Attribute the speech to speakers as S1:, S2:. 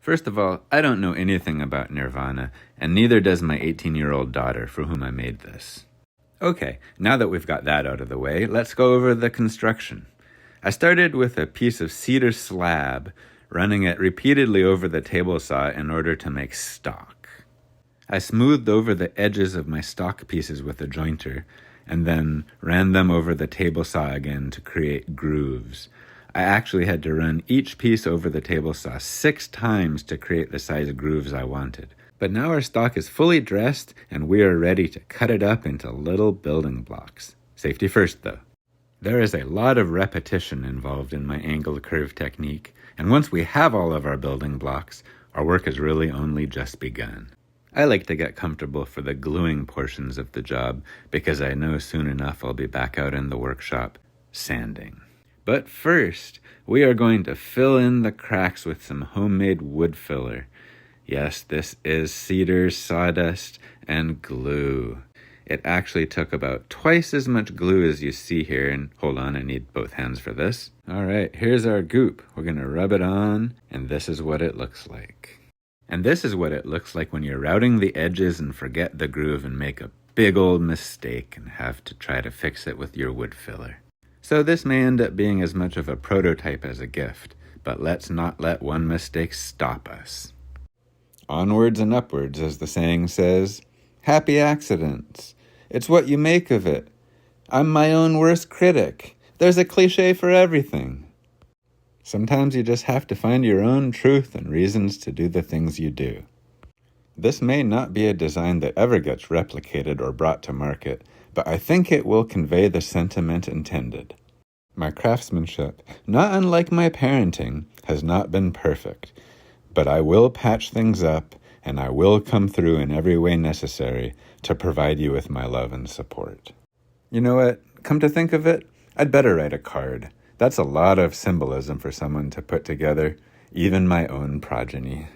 S1: First of all, I don't know anything about Nirvana, and neither does my 18-year-old daughter for whom I made this. Okay, now that we've got that out of the way, let's go over the construction. I started with a piece of cedar slab, running it repeatedly over the table saw in order to make stock. I smoothed over the edges of my stock pieces with a jointer, and then ran them over the table saw again to create grooves. I actually had to run each piece over the table saw 6 times to create the size grooves I wanted. But now our stock is fully dressed and we are ready to cut it up into little building blocks. Safety first though. There is a lot of repetition involved in my angled curve technique, and once we have all of our building blocks, our work has really only just begun. I like to get comfortable for the gluing portions of the job because I know soon enough I'll be back out in the workshop sanding. But first, we are going to fill in the cracks with some homemade wood filler. Yes, this is cedar, sawdust, and glue. It actually took about twice as much glue as you see here, and hold on, I need both hands for this. All right, here's our goop. We're gonna rub it on, and this is what it looks like. And this is what it looks like when you're routing the edges and forget the groove and make a big old mistake and have to try to fix it with your wood filler. So this may end up being as much of a prototype as a gift, but let's not let one mistake stop us. Onwards and upwards, as the saying says. Happy accidents. It's what you make of it. I'm my own worst critic. There's a cliche for everything. Sometimes you just have to find your own truth and reasons to do the things you do. This may not be a design that ever gets replicated or brought to market, but I think it will convey the sentiment intended. My craftsmanship, not unlike my parenting, has not been perfect, but I will patch things up, and I will come through in every way necessary to provide you with my love and support. You know what? Come to think of it, I'd better write a card. That's a lot of symbolism for someone to put together, even my own progeny.